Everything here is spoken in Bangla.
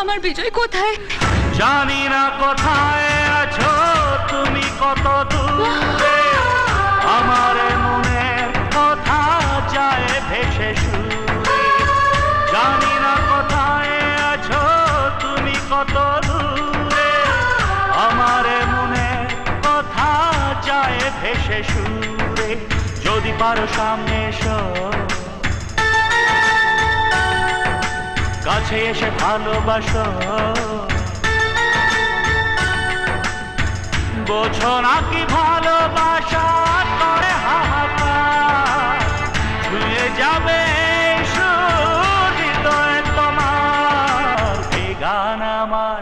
আমার বিজয় কোথায়? জানি না কোথায় আছো তুমি, কত দূরে আমার মনের কথা যায় ভেসে সুরে। জানি না কোথায় আছো তুমি, কত দূরে আমার মনের কথা যায় ভেসে সুরে। যদি পারো সামনে এসো, কাছে এসে ভালোবাসো, বোঝো নাকি ভালোবাসা করে হাহাকার, ছুঁয়ে যাবে সুর হৃদয় তোমার। এই গান আমার